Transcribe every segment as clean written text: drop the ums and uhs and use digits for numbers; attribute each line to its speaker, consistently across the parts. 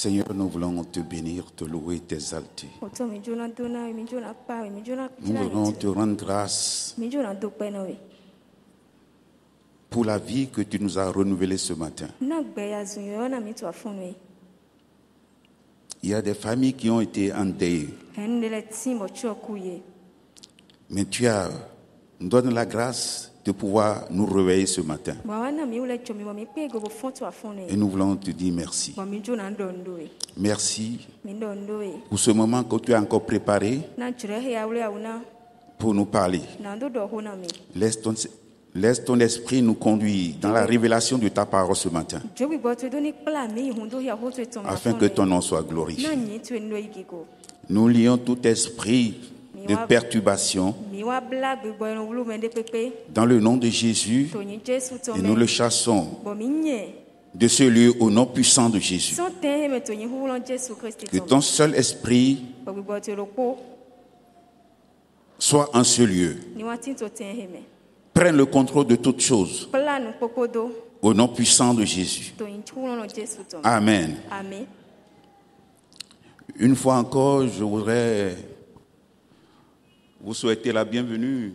Speaker 1: Seigneur, nous voulons te bénir, te louer, t'exalter. Nous voulons te rendre grâce pour la vie que tu nous as renouvelée ce matin. Il y a des familles qui ont été endeuillées. Mais tu nous donnes la grâce de pouvoir nous réveiller ce matin. Et nous voulons te dire merci. Merci pour ce moment que tu as encore préparé pour nous parler. Laisse ton esprit nous conduire dans la révélation de ta parole ce matin, afin que ton nom soit glorifié. Nous lions tout esprit de perturbation dans le nom de Jésus et nous le chassons de ce lieu au nom puissant de Jésus. Que ton seul esprit soit en ce lieu. Prenne le contrôle de toutes choses au nom puissant de Jésus. Amen. Une fois encore, je voudrais vous souhaiter la bienvenue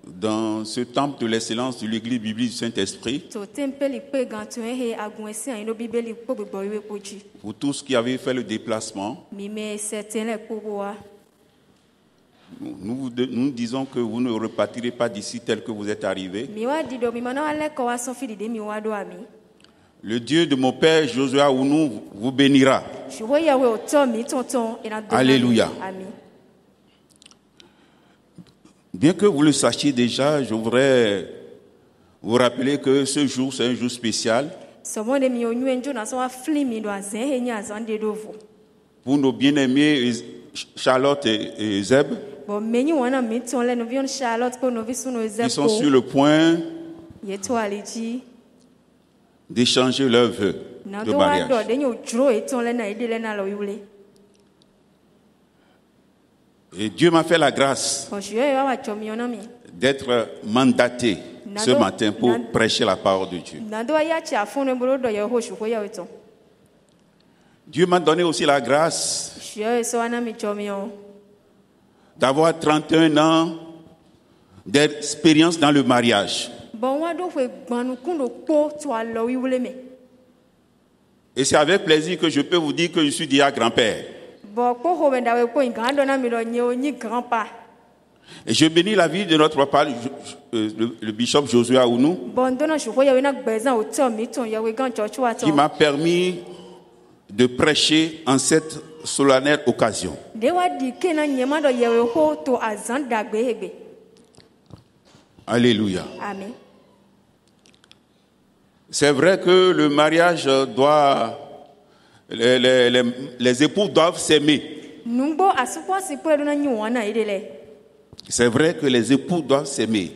Speaker 1: dans ce temple de l'excellence de l'Église biblique du Saint-Esprit. Pour tous qui avaient fait le déplacement, nous disons que vous ne repartirez pas d'ici tel que vous êtes arrivés. Le Dieu de mon père Josué Ounou vous bénira. Alléluia. Bien que vous le sachiez déjà, je voudrais vous rappeler que ce jour, c'est un jour spécial pour nos bien-aimés Charlotte et Zeb, qui sont sur le point d'échanger leurs vœux de mariage. Et Dieu m'a fait la grâce d'être mandaté ce matin pour prêcher la parole de Dieu. Dieu m'a donné aussi la grâce d'avoir 31 ans d'expérience dans le mariage. Et c'est avec plaisir que je peux vous dire que je suis déjà grand-père. Et je bénis la vie de notre papa, le bishop Josué Ounou, qui m'a permis de prêcher en cette solennelle occasion. Alléluia.
Speaker 2: Amen.
Speaker 1: C'est vrai que le mariage doit... Les époux doivent s'aimer. C'est vrai que les époux doivent s'aimer.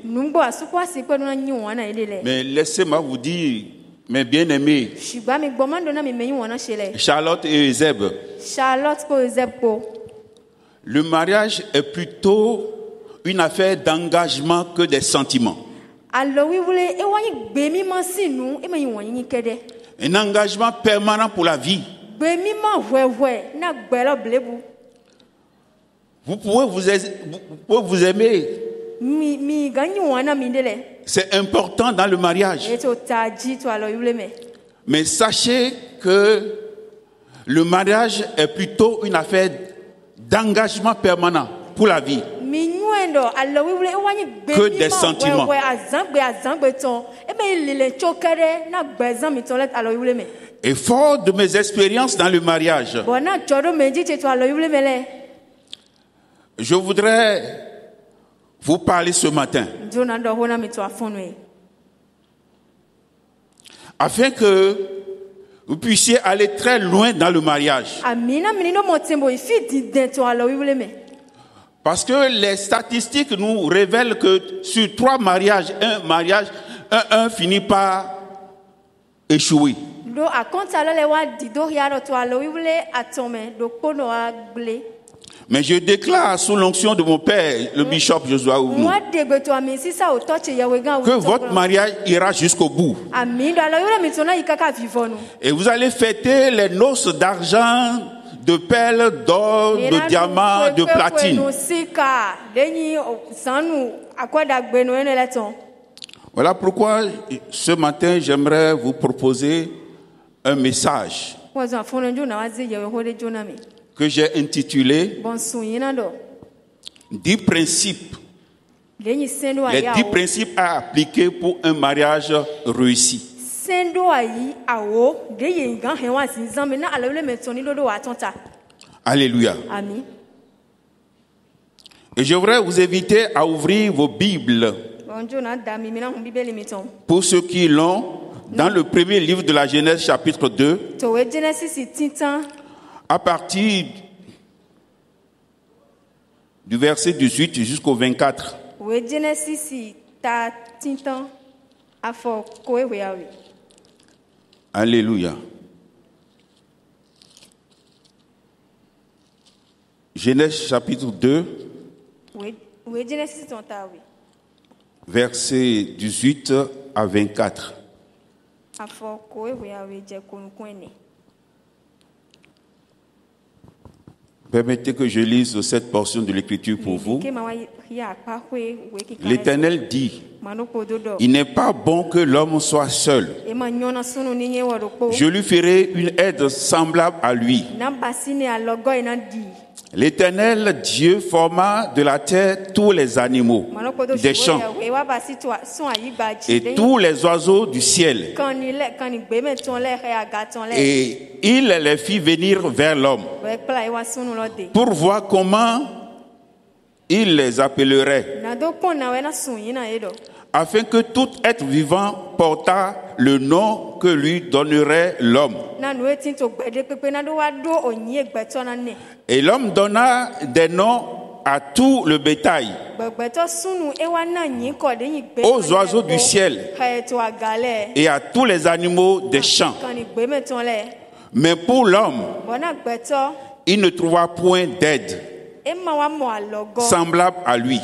Speaker 1: Mais laissez-moi vous dire, mes bien-aimés, Charlotte et Zeb, le mariage est plutôt une affaire d'engagement que des sentiments. Un engagement permanent pour la vie. Vous pouvez vous aimer. C'est important dans le mariage. Mais sachez que le mariage est plutôt une affaire d'engagement permanent pour la vie que des sentiments. Et fort de mes expériences dans le mariage, je voudrais vous parler ce matin afin que vous puissiez aller très loin dans le mariage. Parce que les statistiques nous révèlent que sur 3 mariages, un finit par échouer. Mais je déclare sous l'onction de mon père, le bishop Joshua Ounou, que votre mariage ira jusqu'au bout. Et vous allez fêter les noces d'argent, de perles, d'or, de diamants, de platine. Voilà pourquoi ce matin j'aimerais vous proposer un message que j'ai intitulé 10 principes. Les 10 principes à appliquer pour un mariage réussi. Alléluia.
Speaker 2: Amen.
Speaker 1: Et je voudrais vous inviter à ouvrir vos Bibles. Pour ceux qui l'ont, dans le premier livre de la Genèse, chapitre 2, à partir du verset 18 jusqu'au 24. Alléluia. Genèse chapitre 2, verset 18 à 24. Permettez que je lise cette portion de l'écriture pour vous. L'Éternel dit: il n'est pas bon que l'homme soit seul. Je lui ferai une aide semblable à lui. L'Éternel Dieu forma de la terre tous les animaux des champs et tous les oiseaux du ciel. Et il les fit venir vers l'homme pour voir comment il les appellerait, afin que tout être vivant portât le nom que lui donnerait l'homme. Et l'homme donna des noms à tout le bétail, aux oiseaux du ciel et à tous les animaux des champs. Mais pour l'homme, il ne trouva point d'aide semblable à lui.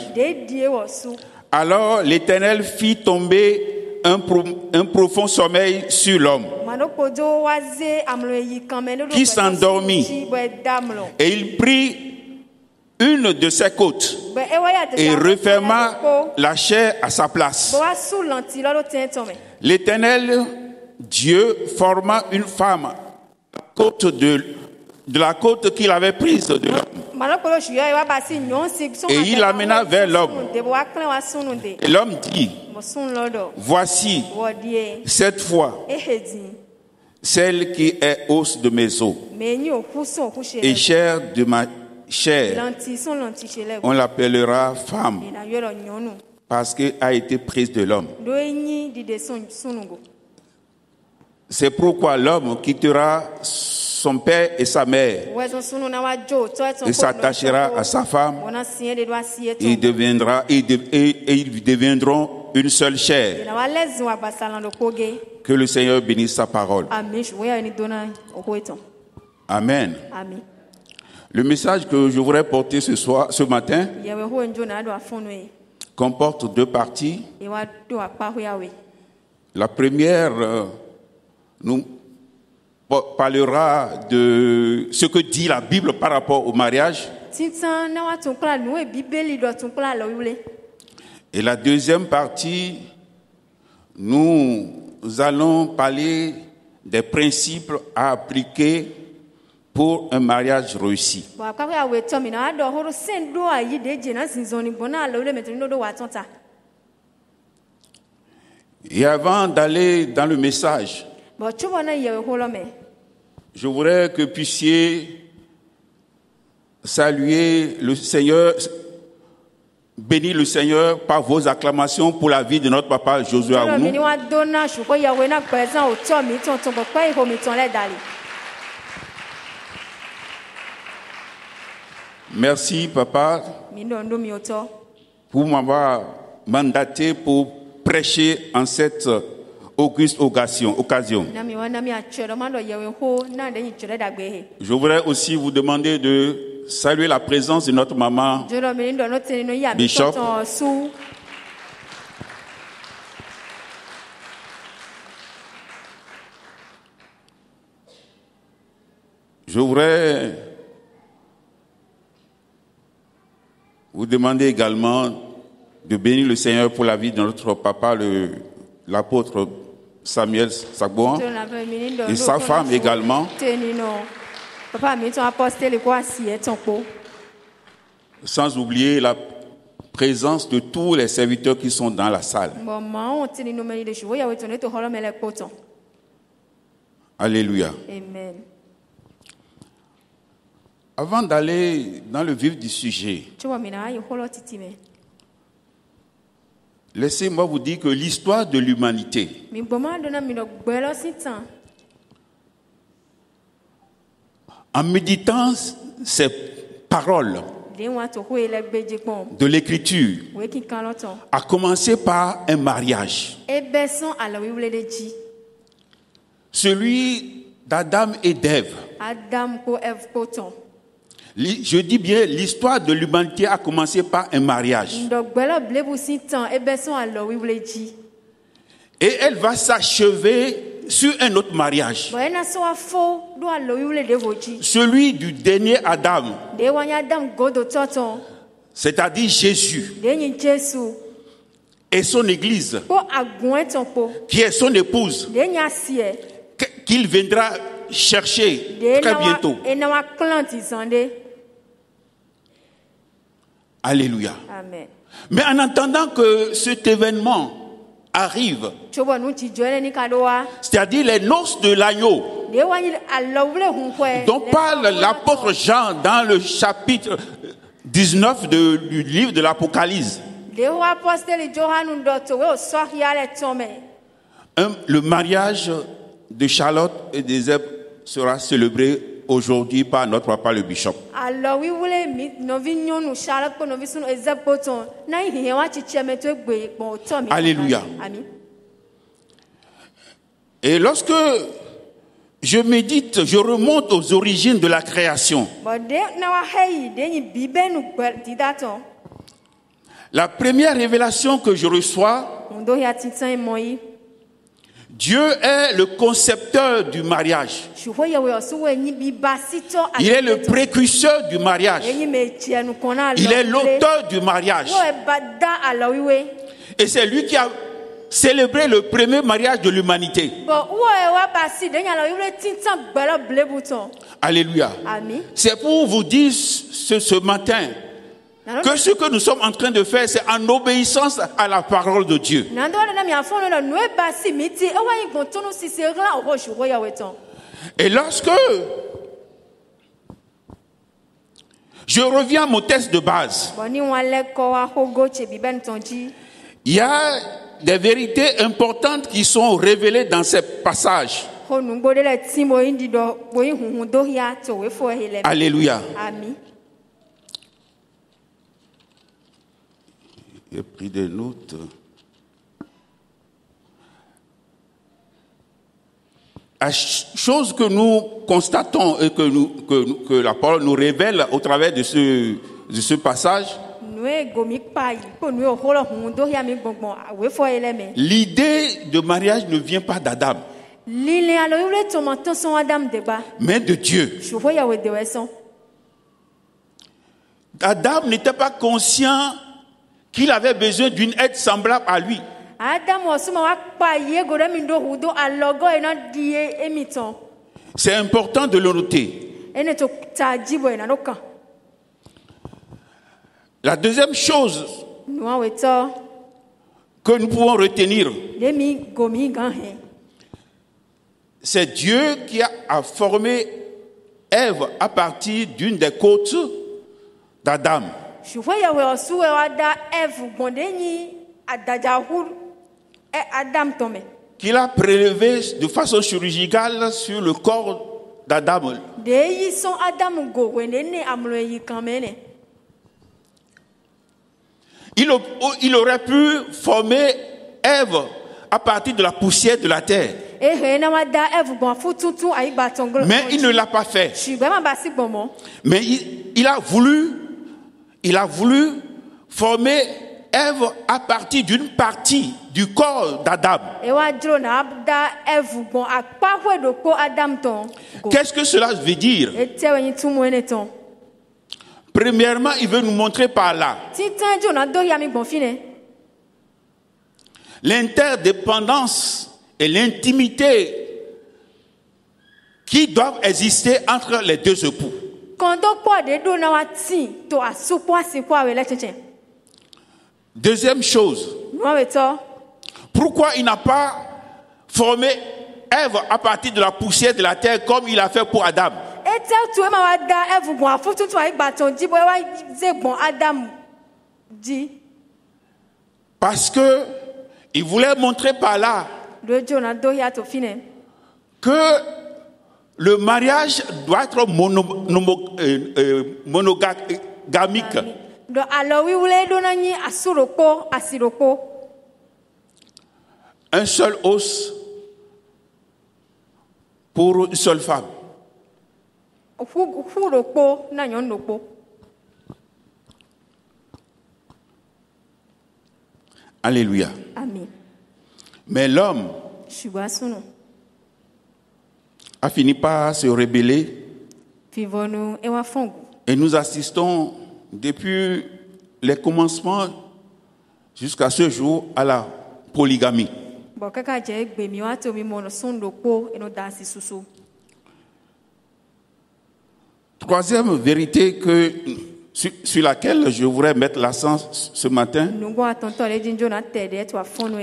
Speaker 1: Alors l'Éternel fit tomber un profond sommeil sur l'homme, qui s'endormit, et il prit une de ses côtes et referma la chair à sa place. L'Éternel Dieu forma une femme de la côte qu'il avait prise de l'homme, et il l'amena vers l'homme. Et l'homme dit: voici cette fois celle qui est os de mes os et chair de ma chair. On l'appellera femme parce qu'elle a été prise de l'homme. C'est pourquoi l'homme quittera son père et sa mère et s'attachera à sa femme, et ils deviendront une seule chair. Que le Seigneur bénisse sa parole. Amen. Le message que je voudrais porter ce matin comporte 2 parties. La première nous parlera de ce que dit la Bible par rapport au mariage. Et la deuxième partie, nous allons parler des principes à appliquer pour un mariage réussi. Et avant d'aller dans le message, je voudrais que puissiez saluer le Seigneur, bénir le Seigneur par vos acclamations pour la vie de notre papa Joshua Ounou. Merci papa pour m'avoir mandaté pour prêcher en cette auguste occasion. Je voudrais aussi vous demander de saluer la présence de notre maman Bishop. Je voudrais vous demander également de bénir le Seigneur pour la vie de notre papa, l'apôtre Samuel Sagboan, et sa femme également. Sans oublier la présence de tous les serviteurs qui sont dans la salle. Alléluia.
Speaker 2: Amen.
Speaker 1: Avant d'aller dans le vif du sujet, laissez-moi vous dire que l'histoire de l'humanité en méditant ces paroles de l'écriture a commencé par un mariage. Celui d'Adam et d'Ève. Je dis bien, l'histoire de l'humanité a commencé par un mariage. Et elle va s'achever sur un autre mariage. Celui du dernier Adam. C'est-à-dire Jésus. Et son église. Qui est son épouse. Qu'il viendra chercher très bientôt. Alléluia.
Speaker 2: Amen.
Speaker 1: Mais en attendant que cet événement arrive, c'est-à-dire les noces de l'agneau, dont parle l'apôtre Jean dans le chapitre 19 du livre de l'Apocalypse, le mariage de Charlotte et d'Ézeb sera célébré aujourd'hui par notre papa le bishop. Alléluia. Et lorsque je médite, je remonte aux origines de la création. La première révélation que je reçois, Dieu est le concepteur du mariage. Il est le précurseur du mariage. Il est l'auteur du mariage. Et c'est lui qui a célébré le premier mariage de l'humanité. Alléluia. C'est pour vous dire ce matin que ce que nous sommes en train de faire, c'est en obéissance à la parole de Dieu. Et lorsque je reviens à mon texte de base, il y a des vérités importantes qui sont révélées dans ces passages. Alléluia.
Speaker 2: Amen.
Speaker 1: J'ai pris des notes. La chose que nous constatons et que la parole nous révèle au travers de ce passage, l'idée de mariage ne vient pas d'Adam, mais de Dieu. Adam n'était pas conscient qu'il avait besoin d'une aide semblable à lui. C'est important de le noter. La deuxième chose que nous pouvons retenir, c'est Dieu qui a formé Ève à partir d'une des côtes d'Adam. Qu'il a prélevé de façon chirurgicale sur le corps d'Adam. Il aurait pu former Ève à partir de la poussière de la terre. Mais il ne l'a pas fait. Mais il a voulu former Ève à partir d'une partie du corps d'Adam. Qu'est-ce que cela veut dire? Premièrement, il veut nous montrer par là l'interdépendance et l'intimité qui doivent exister entre les deux époux. Deuxième chose, pourquoi il n'a pas formé Ève à partir de la poussière de la terre comme il a fait pour Adam? Parce que il voulait montrer par là que le mariage doit être monogamique. Un seul os pour une seule femme. Alléluia.
Speaker 2: Amen.
Speaker 1: Mais l'homme a fini par se rebeller et nous assistons depuis les commencements jusqu'à ce jour à la polygamie. Troisième vérité sur laquelle je voudrais mettre l'accent ce matin.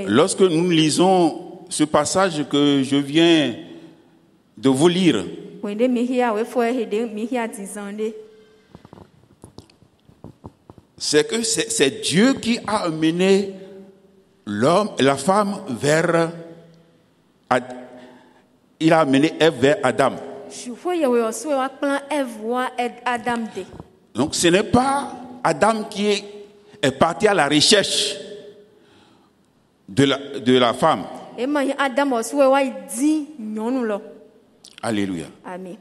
Speaker 1: Lorsque nous lisons ce passage que je viens de vous lire, c'est que c'est Dieu qui a amené l'homme et la femme vers... Il a amené Ève vers Adam. Donc ce n'est pas Adam qui est parti à la recherche de la femme. Alléluia.
Speaker 2: Amen.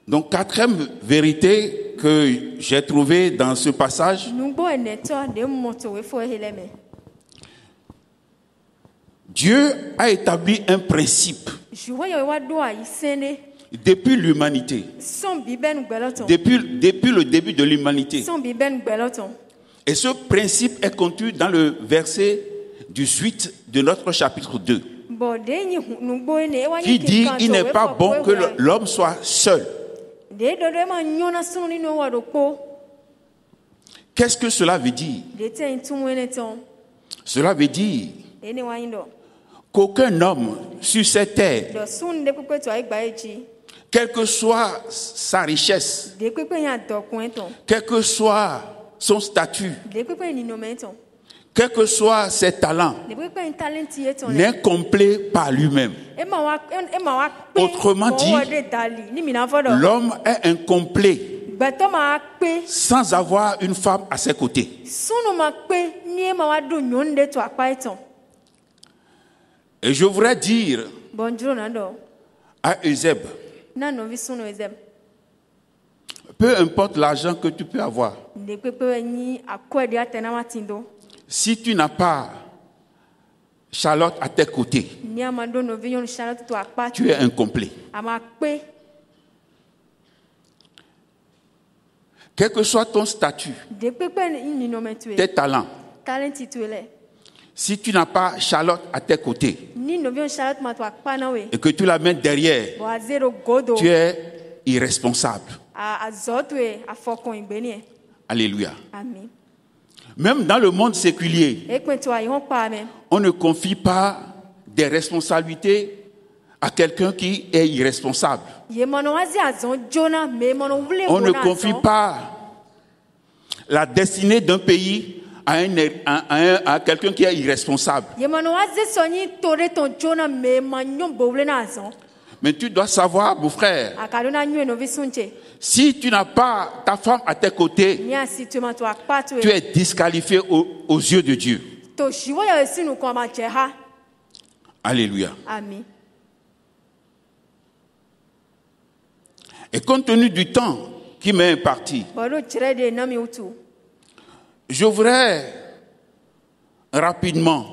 Speaker 1: Donc quatrième vérité que j'ai trouvée dans ce passage, Dieu a établi un principe depuis l'humanité, depuis le début de l'humanité. Et ce principe est contenu dans le verset 18 de notre chapitre 2, qui dit « Il n'est pas bon que l'homme soit seul ». Qu'est-ce que cela veut dire? Cela veut dire qu'aucun homme sur cette terre, quelle que soit sa richesse, quel que soit son statut, quels que soient ses talents, n'est complet par lui-même. Autrement dit, l'homme est incomplet sans avoir une femme à ses côtés. Et je voudrais dire à Eusèbe, peu importe l'argent que tu peux avoir, si tu n'as pas Charlotte à tes côtés, tu es incomplet. Quel que soit ton statut, tes talents, si tu n'as pas Charlotte à tes côtés et que tu la mets derrière, tu es irresponsable. Alléluia.
Speaker 2: Amen.
Speaker 1: Même dans le monde séculier, on ne confie pas des responsabilités à quelqu'un qui est irresponsable. On ne confie pas la destinée d'un pays à quelqu'un qui est irresponsable. Mais tu dois savoir, mon frère, si tu n'as pas ta femme à tes côtés, tu es disqualifié aux yeux de Dieu. Alléluia.
Speaker 2: Amen.
Speaker 1: Et compte tenu du temps qui m'est imparti, je voudrais rapidement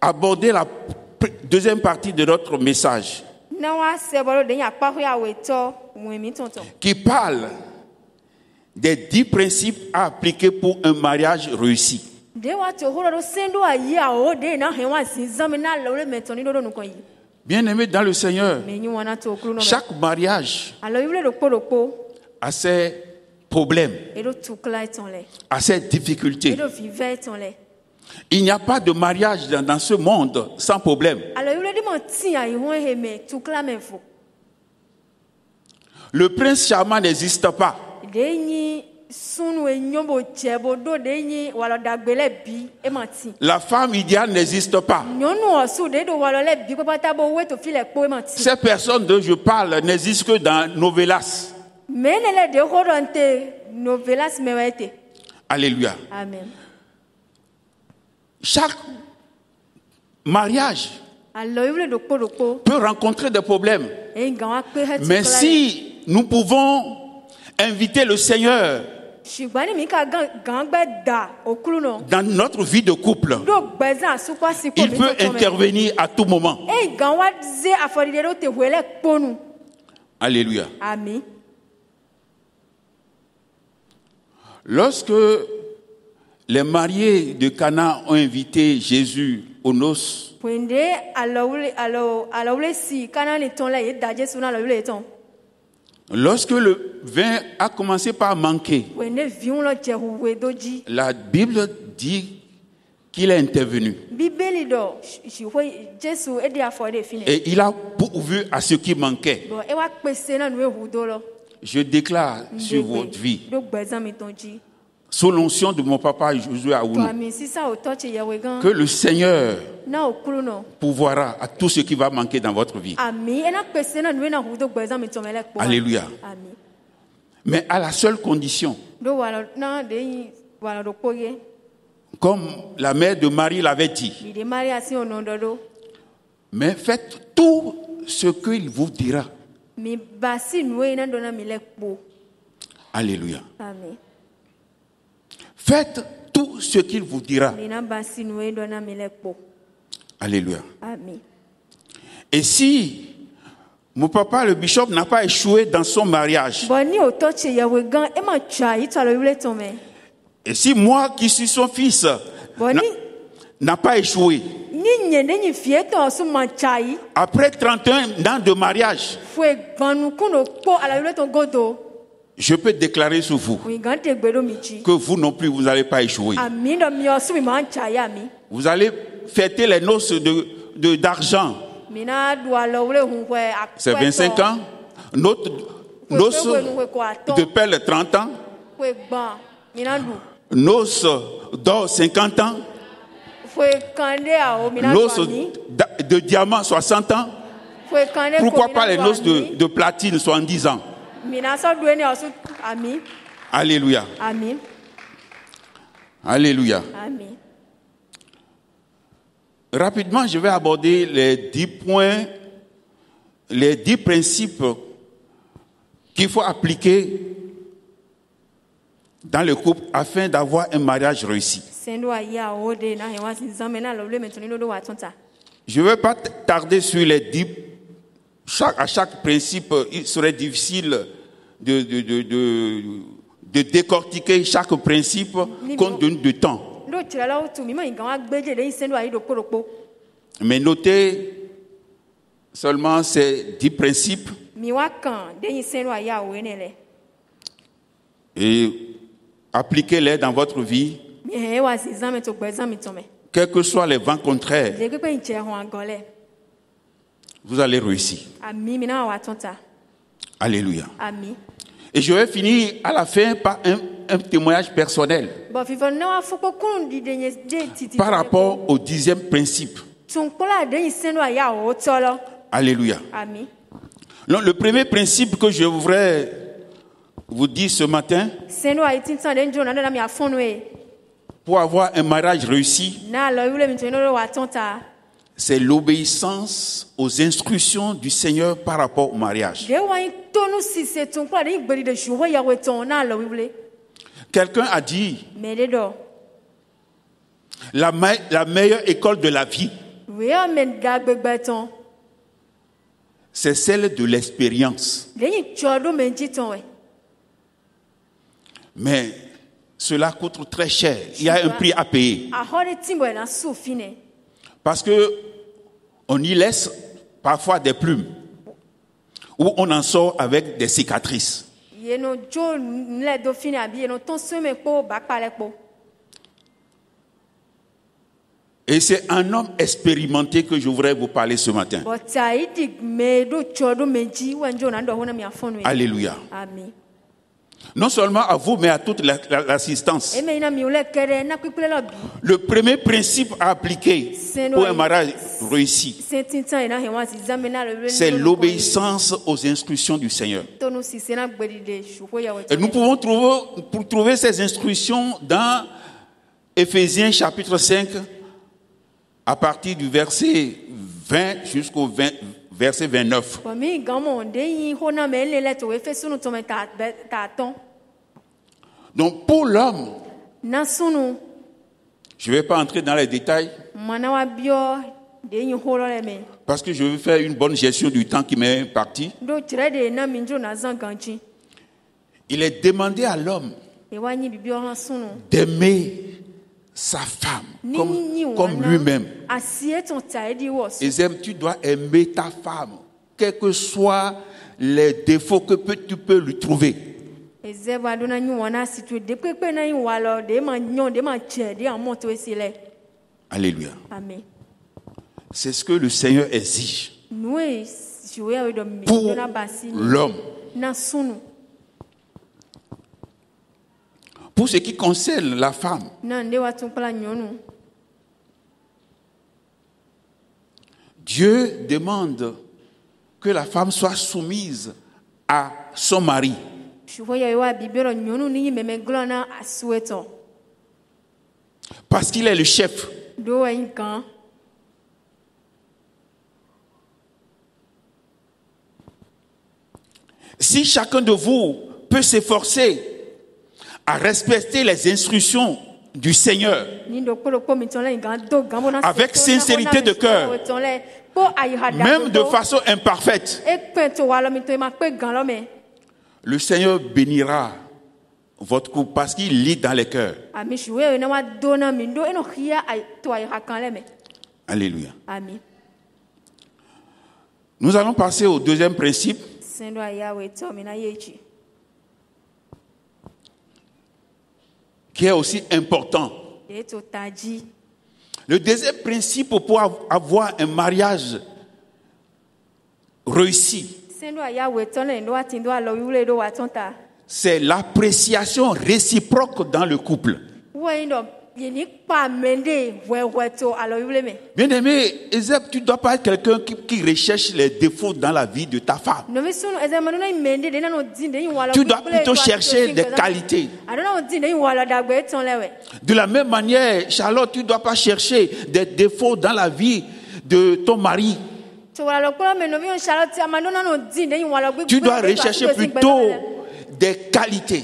Speaker 1: aborder la deuxième partie de notre message qui parle des 10 principes à appliquer pour un mariage réussi. Bien-aimés dans le Seigneur, chaque mariage a ses problèmes, a ses difficultés. Il n'y a pas de mariage dans ce monde sans problème. Le prince charmant n'existe pas. La femme idéale n'existe pas. Ces personnes dont je parle n'existent que dans novelas. Alléluia.
Speaker 2: Amen.
Speaker 1: Chaque mariage peut rencontrer des problèmes. Mais si nous pouvons inviter le Seigneur dans notre vie de couple, il peut intervenir à tout moment. Alléluia.
Speaker 2: Amen.
Speaker 1: Lorsque les mariés de Cana ont invité Jésus aux noces, lorsque le vin a commencé par manquer, la Bible dit qu'il est intervenu. Et il a pourvu à ce qui manquait. Je déclare sur votre vie, sous l'onction de mon papa Josué Aounou, que le Seigneur pourvoira à tout ce qui va manquer dans votre vie. Alléluia. Mais à la seule condition, comme la mère de Marie l'avait dit, mais faites tout ce qu'il vous dira. Alléluia.
Speaker 2: Amen.
Speaker 1: Faites tout ce qu'il vous dira. Alléluia.
Speaker 2: Amen.
Speaker 1: Et si mon papa, le bishop, n'a pas échoué dans son mariage, et si moi qui suis son fils n'a pas échoué, après 31 ans de mariage, je peux déclarer sur vous que vous non plus, vous n'allez pas échouer. Vous allez fêter les noces d'argent. C'est 25 ans. Notre noces de perles 30 ans. Noces d'or 50 ans. Noces de diamant 60 ans. Pourquoi pas les noces de platine 70 ans? Alléluia.
Speaker 2: Amen.
Speaker 1: Alléluia.
Speaker 2: Amen.
Speaker 1: Rapidement, je vais aborder les 10 points, les 10 principes qu'il faut appliquer dans le couple afin d'avoir un mariage réussi. Je ne vais pas tarder sur les 10. À chaque principe, il serait difficile de décortiquer chaque principe compte tenu du temps. Mais notez seulement ces 10 principes et appliquez-les dans votre vie, quels que soient les vents contraires. Vous allez réussir. Alléluia.
Speaker 2: Amen.
Speaker 1: Et je vais finir à la fin par un témoignage personnel par rapport au 10e principe. Alléluia.
Speaker 2: Amen.
Speaker 1: Donc, le premier principe que je voudrais vous dire ce matin, pour avoir un mariage réussi, c'est l'obéissance aux instructions du Seigneur par rapport au mariage. Quelqu'un a dit, la meilleure école de la vie, c'est celle de l'expérience. Mais cela coûte très cher. Il y a un prix à payer. Parce que on y laisse parfois des plumes, ou on en sort avec des cicatrices. Et c'est un homme expérimenté que je voudrais vous parler ce matin. Alléluia. Amen. Non seulement à vous, mais à toute l'assistance. Le premier principe à appliquer pour un mariage réussi, c'est l'obéissance aux instructions du Seigneur. Et nous pouvons trouver ces instructions dans Éphésiens chapitre 5, à partir du verset 20 jusqu'au verset 29. Donc pour l'homme, je ne vais pas entrer dans les détails parce que je veux faire une bonne gestion du temps qui m'est imparti. Il est demandé à l'homme d'aimer sa femme comme lui-même. Ézème, tu dois aimer ta femme, quels que soient les défauts que tu peux lui trouver. Alléluia. Amen. C'est ce que le Seigneur exige pour l'homme. Pour ce qui concerne la femme, Dieu demande que la femme soit soumise à son mari. Parce qu'il est le chef. Si chacun de vous peut s'efforcer à respecter les instructions du Seigneur avec sincérité de cœur, même de façon imparfaite, le Seigneur bénira votre couple parce qu'il lit dans les cœurs. Alléluia. Amen. Nous allons passer au deuxième principe, qui est aussi important. Le deuxième principe pour avoir un mariage réussi, c'est l'appréciation réciproque dans le couple. Bien-aimé, Ézeb, tu ne dois pas être quelqu'un qui recherche les défauts dans la vie de ta femme. Tu dois plutôt chercher des qualités. De la même manière, Charlotte, tu ne dois pas chercher des défauts dans la vie de ton mari. Tu dois rechercher plutôt des qualités.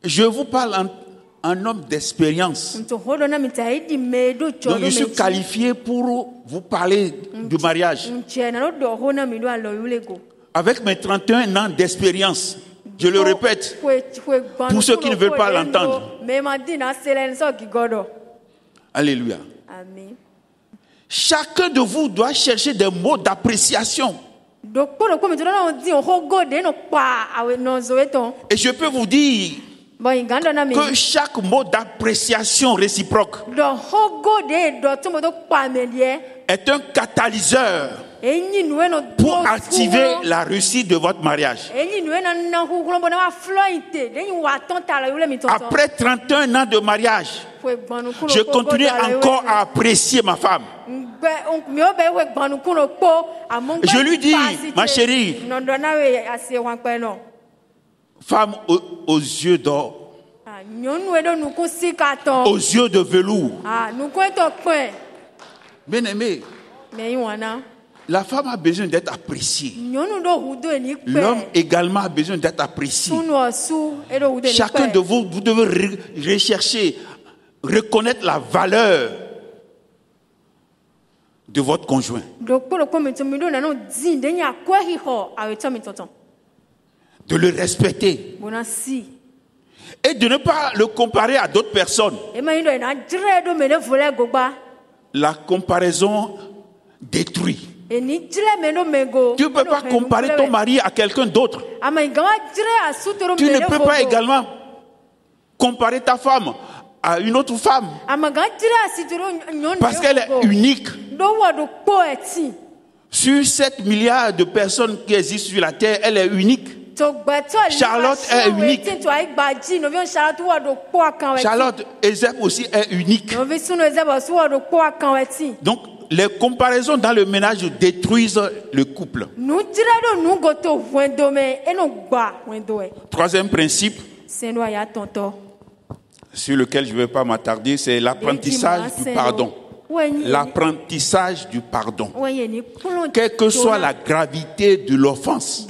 Speaker 1: Je vous parle en homme d'expérience. Donc je suis qualifié pour vous parler du mariage. Avec mes 31 ans d'expérience, je le répète, pour ceux qui ne veulent pas l'entendre. Alléluia. Amen. Chacun de vous doit chercher des mots d'appréciation. Et je peux vous dire que chaque mot d'appréciation réciproque est un catalyseur pour activer la réussite de votre mariage. Après 31 ans de mariage, je continue encore à apprécier ma femme. Je lui dis, ma chérie, Femmes aux yeux d'or. Aux yeux de velours. Bien aimé, la femme a besoin d'être appréciée. L'homme également a besoin d'être apprécié. Chacun de vous, vous devez rechercher, reconnaître la valeur de votre conjoint. De le respecter. Et de ne pas le comparer à d'autres personnes. La comparaison détruit. Tu ne peux pas comparer ton mari à quelqu'un d'autre. Tu ne peux pas également comparer ta femme à une autre femme. Parce qu'elle est unique. Sur 7 milliards de personnes qui existent sur la terre, elle est unique. Charlotte est unique. Charlotte, Ezeb aussi est unique. Donc, les comparaisons dans le ménage détruisent le couple. Troisième principe, sur lequel je ne vais pas m'attarder, c'est l'apprentissage du pardon. L'apprentissage du pardon. Quelle que soit la gravité de l'offense.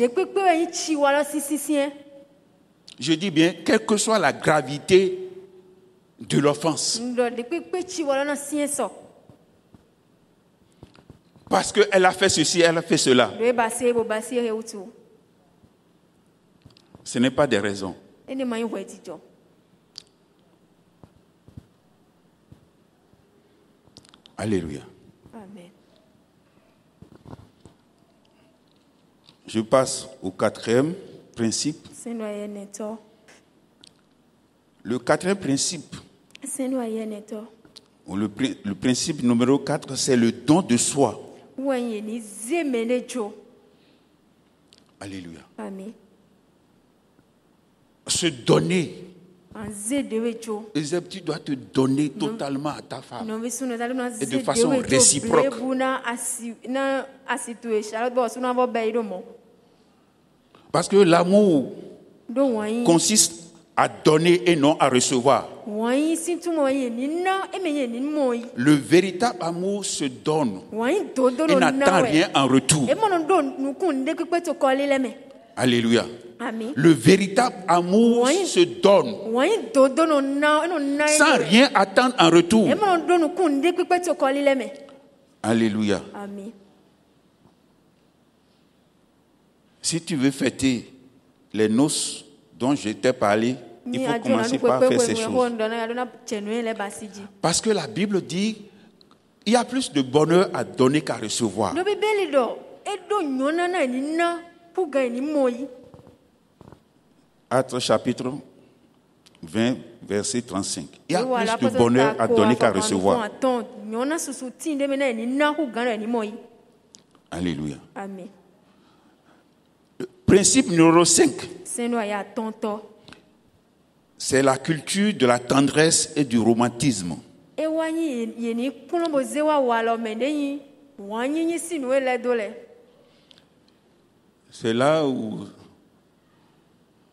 Speaker 1: Je dis bien, quelle que soit la gravité de l'offense. Parce qu'elle a fait ceci, elle a fait cela. Ce n'est pas des raisons. Alléluia.
Speaker 2: Amen.
Speaker 1: Je passe au quatrième principe. Le quatrième principe, ou le principe numéro 4, c'est le don de soi. Alléluia.
Speaker 2: Amen.
Speaker 1: Se donner. Tu dois te donner totalement à ta femme et de façon réciproque. Parce que l'amour consiste à donner et non à recevoir. Le véritable amour se donne et n'attend rien en retour. Alléluia.
Speaker 2: Amen.
Speaker 1: Le véritable amour se donne sans rien attendre en retour. Alléluia.
Speaker 2: Amen.
Speaker 1: Si tu veux fêter les noces dont je t'ai parlé, il faut commencer par faire ces choses. Parce que la Bible dit il y a plus de bonheur à donner qu'à recevoir. Actes chapitre 20, verset 35. Il y a plus de bonheur à donner qu'à recevoir. Alléluia.
Speaker 2: Amen.
Speaker 1: Principe numéro 5. C'est la culture de la tendresse et du romantisme. C'est là où,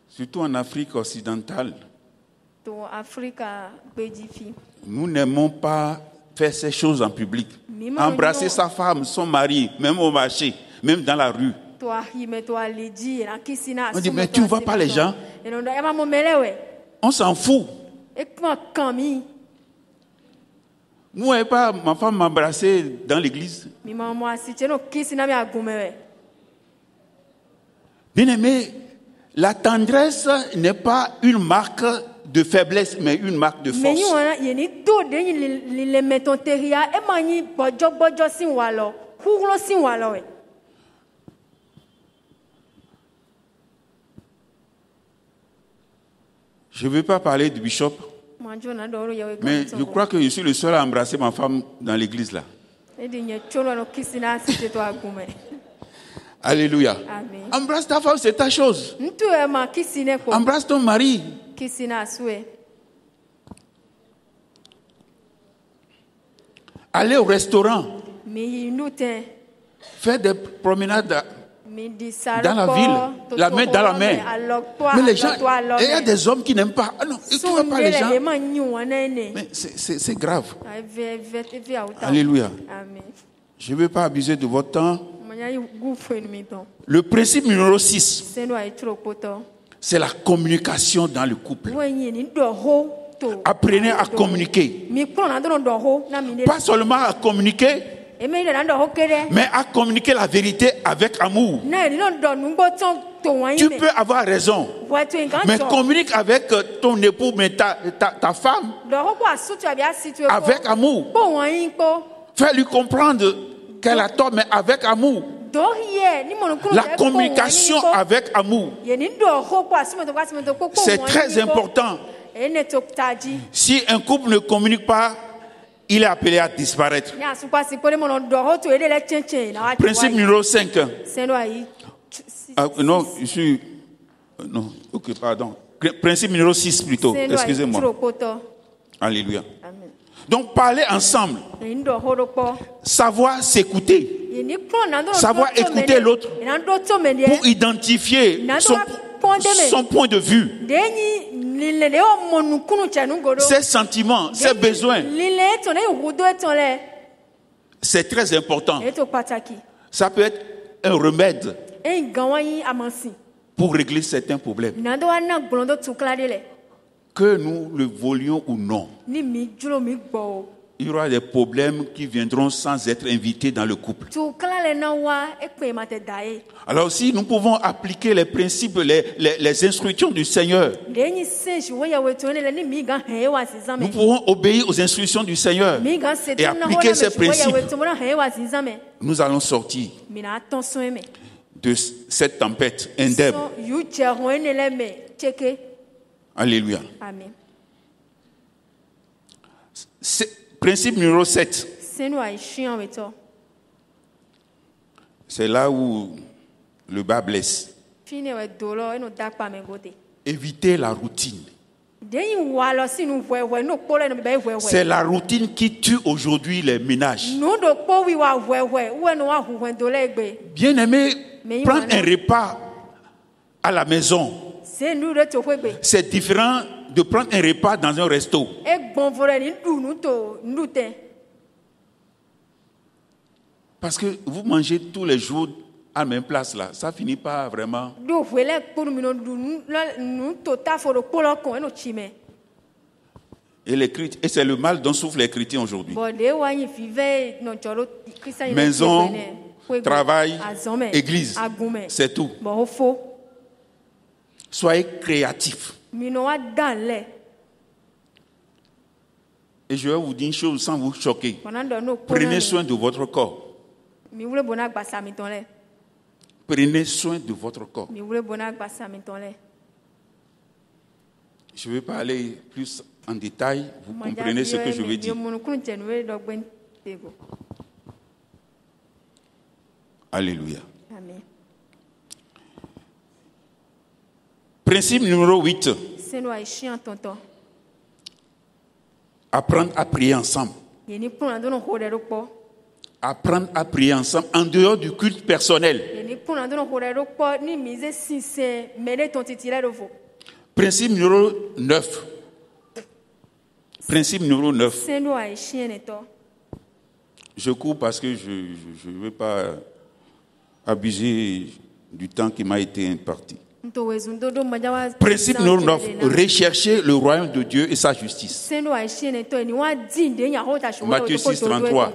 Speaker 1: surtout en Afrique occidentale, nous n'aimons pas faire ces choses en public. Embrasser sa femme, son mari, même au marché, même dans la rue. On dit, mais tu ne vois pas les gens? On s'en fout. Moi, pas ma femme m'embrasser dans l'église. Bien aimé, la tendresse n'est pas une marque de faiblesse, mais une marque de force. Je ne veux pas parler du bishop, mais je crois que je suis le seul à embrasser ma femme dans l'église là. Alléluia.
Speaker 2: Amen.
Speaker 1: Embrasse ta femme, c'est ta chose. Embrasse ton mari. Aller au restaurant. Faire des promenades dans la ville, la main dans la main. Mais les gens, il y a des hommes qui n'aiment pas. Ah non, tu ne vois pas les gens. Mais c'est grave. Alléluia. Je ne veux pas abuser de votre temps. Le principe numéro 6, c'est la communication dans le couple. Apprenez à communiquer. Pas seulement à communiquer, mais à communiquer la vérité avec amour. Tu peux avoir raison, mais communique avec ton époux, mais ta femme, avec amour. Fais-lui comprendre qu'elle a tort, mais avec amour. La communication avec amour, c'est très important. Si un couple ne communique pas, il est appelé à disparaître. Principe numéro 5. Non, je suis... Non, ok, pardon. Principe numéro 6 plutôt, excusez-moi. Alléluia. Donc, parler ensemble. Savoir s'écouter. Savoir écouter l'autre pour identifier son point de vue, ses sentiments, ses besoins. C'est très important. Ça peut être un remède pour régler certains problèmes. Que nous le voulions ou non, il y aura des problèmes qui viendront sans être invités dans le couple. Alors si nous pouvons appliquer les principes, les instructions du Seigneur, nous pouvons obéir aux instructions du Seigneur et appliquer ces principes, nous allons sortir de cette tempête indemne. Alléluia. Amen. Principe numéro 7. C'est là où le bas blesse. Éviter la routine. C'est la routine qui tue aujourd'hui les ménages. Bien aimé, prendre un repas à la maison, c'est différent de prendre un repas dans un resto. Parce que vous mangez tous les jours à la même place là, ça finit pas vraiment. Et c'est le mal dont souffrent les chrétiens aujourd'hui. Maison, travail, église, c'est tout. Soyez créatifs. Et je vais vous dire une chose sans vous choquer. Prenez soin de votre corps. Prenez soin de votre corps. Je ne vais pas aller plus en détail. Vous comprenez ce que je veux dire. Alléluia. Amen. Principe numéro 8. Apprendre à prier ensemble. Apprendre à prier ensemble en dehors du culte personnel. Principe numéro 9. Principe numéro 9. Je cours parce que je ne veux pas abuser du temps qui m'a été imparti. Principe numéro 9. Rechercher le royaume de Dieu et sa justice. Matthieu 6, 33.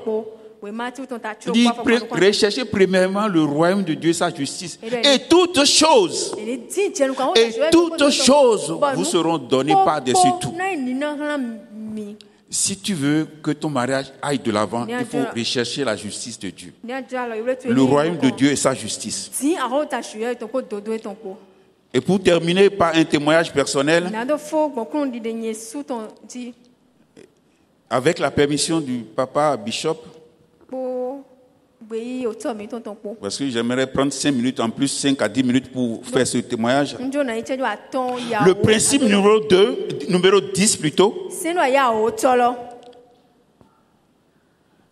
Speaker 1: Dit, recherchez premièrement le royaume de Dieu et sa justice. Et toutes choses vous seront données par-dessus tout. Si tu veux que ton mariage aille de l'avant, il faut rechercher la justice de Dieu. Le royaume de Dieu et sa justice. Et pour terminer par un témoignage personnel, avec la permission du papa Bishop, parce que j'aimerais prendre 5 minutes en plus, 5 à 10 minutes pour faire ce témoignage. Le principe numéro 10 plutôt,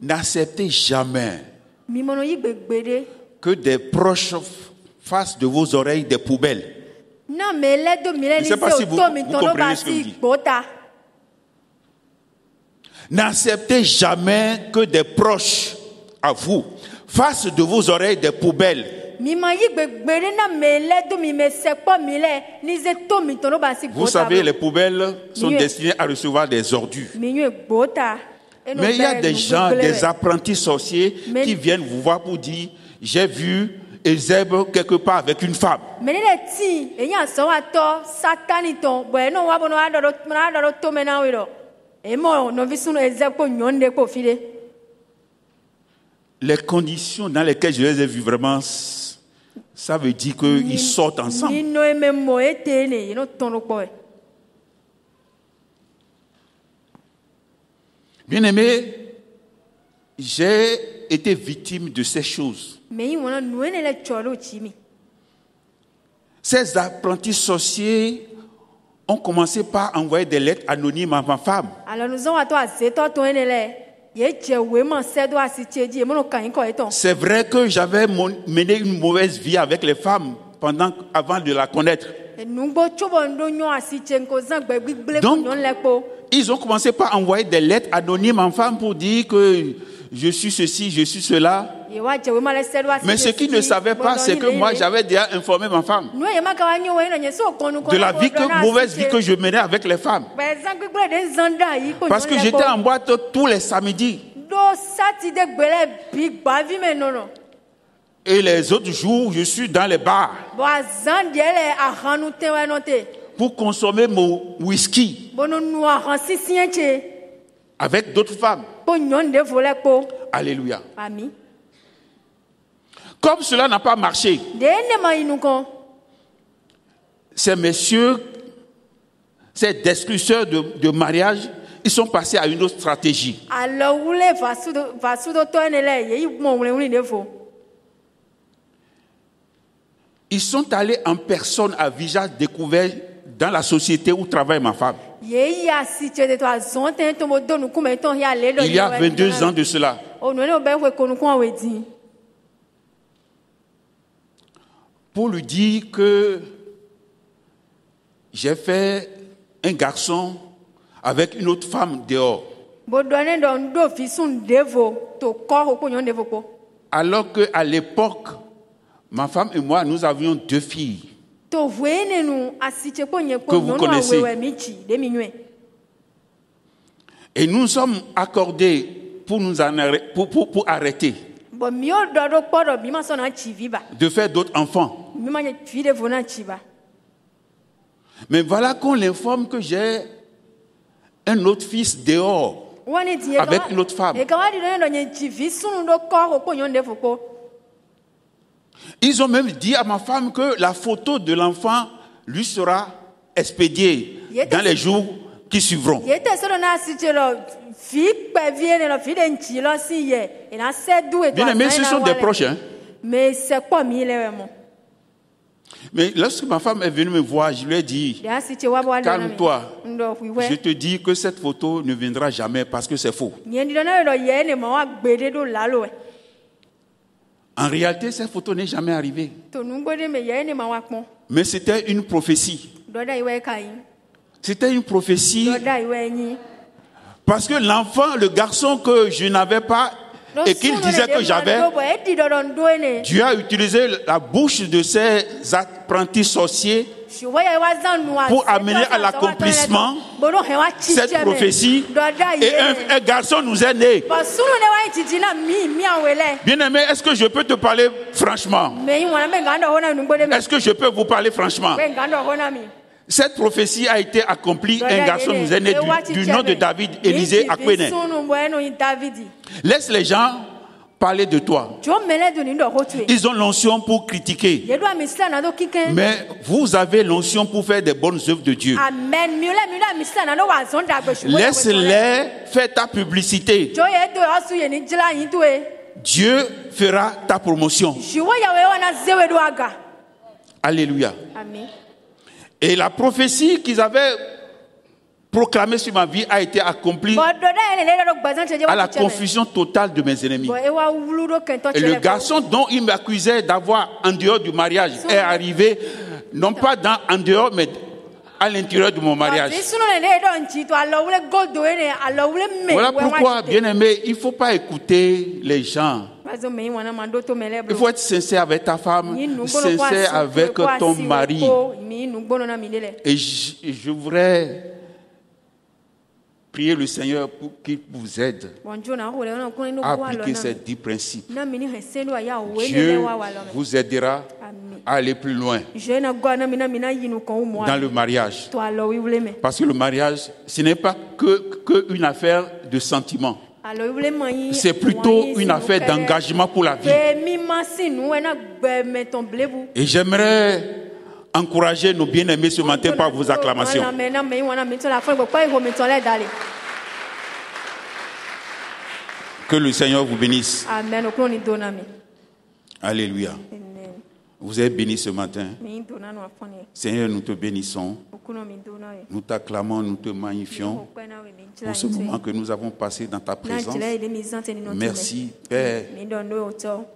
Speaker 1: n'acceptez jamais que des proches fasse de vos oreilles des poubelles. Je ne sais pas si vous comprenez ce que je dis. N'acceptez jamais que des proches à vous fassent de vos oreilles des poubelles. Vous savez, les poubelles sont destinées à recevoir des ordures. Mais il y a des gens, des apprentis sorciers qui viennent vous voir pour dire « J'ai vu Ézèbe quelque part avec une femme. » Les conditions dans lesquelles je les ai vus, vraiment, ça veut dire qu'ils sortent ensemble. Bien-aimé, j'ai été victime de ces choses. Ces apprentis sorciers ont commencé par envoyer des lettres anonymes à ma femme. C'est vrai que j'avais mené une mauvaise vie avec les femmes avant de la connaître. Donc, ils ont commencé par envoyer des lettres anonymes à ma femme pour dire que je suis ceci, je suis cela. Mais ce qu'ils ne savaient pas, c'est que moi, j'avais déjà informé ma femme de la mauvaise vie que je menais avec les femmes. Parce que j'étais en boîte tous les samedis. Et les autres jours, je suis dans les bars pour consommer mon whisky avec d'autres femmes. Alléluia. Comme cela n'a pas marché, ces messieurs, ces destructeurs de mariage, ils sont passés à une autre stratégie. Ils sont allés en personne à visage découvert dans la société où travaille ma femme. Il y a 22 ans de cela. Pour lui dire que j'ai fait un garçon avec une autre femme dehors. Alors qu'à l'époque, ma femme et moi, nous avions 2 filles que vous connaissez. Et nous sommes accordés pour arrêter de faire d'autres enfants. Mais voilà qu'on l'informe que j'ai un autre fils dehors avec une autre femme. Ils ont même dit à ma femme que la photo de l'enfant lui sera expédiée dans les jours qui suivront. Bien aimé, ce sont des proches. Hein? Mais lorsque ma femme est venue me voir, je lui ai dit, calme-toi, je te dis que cette photo ne viendra jamais parce que c'est faux. En réalité, cette photo n'est jamais arrivée. Mais c'était une prophétie. C'était une prophétie parce que l'enfant, le garçon que je n'avais pas et qu'il disait que j'avais, Dieu a utilisé la bouche de ces apprentis sorciers pour amener à l'accomplissement cette prophétie, et un garçon nous est né. Bien-aimé, est-ce que je peux te parler franchement? Est-ce que je peux vous parler franchement? Cette prophétie a été accomplie, un garçon nous est né du nom de David, Élisée Akwene. Laisse les gens parler de toi. Ils ont l'onction pour critiquer. Mais vous avez l'onction pour faire des bonnes œuvres de Dieu. Laisse-les faire ta publicité. Dieu fera ta promotion. Alléluia. Et la prophétie qu'ils avaient proclamé sur ma vie a été accompli à la confusion totale de mes ennemis. Et le garçon dont il m'accusait d'avoir en dehors du mariage est arrivé, non pas en dehors, mais à l'intérieur de mon mariage. Voilà pourquoi, bien-aimé, il ne faut pas écouter les gens. Il faut être sincère avec ta femme, sincère avec ton mari. Et je voudrais prier le Seigneur pour qu'il vous aide à appliquer ces 10 principes. Dieu vous aidera à aller plus loin dans le mariage. Parce que le mariage, ce n'est pas que une affaire de sentiment. C'est plutôt une affaire d'engagement pour la vie. Et j'aimerais encourager nos bien-aimés ce matin par vos acclamations. Que le Seigneur vous bénisse.
Speaker 2: Amen.
Speaker 1: Alléluia. Vous êtes bénis ce matin. Seigneur, nous te bénissons. Nous t'acclamons, nous te magnifions pour ce moment que nous avons passé dans ta présence. Merci, Père,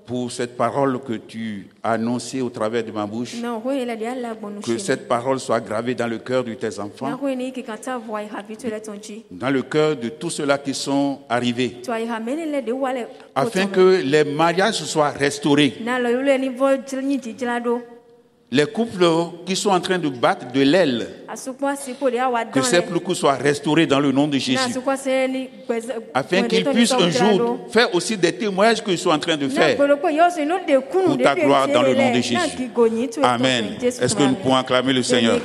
Speaker 1: pour cette parole que tu as annoncée au travers de ma bouche. Que cette parole soit gravée dans le cœur de tes enfants, dans le cœur de tous ceux-là qui sont arrivés, afin que les mariages soient restaurés. Les couples qui sont en train de battre de l'aile, que ces coups soient restaurés dans le nom de Jésus, afin qu'ils puissent un jour faire aussi des témoignages qu'ils sont en train de faire pour ta gloire dans le nom de Jésus. Amen. Est-ce que nous pouvons acclamer le Seigneur?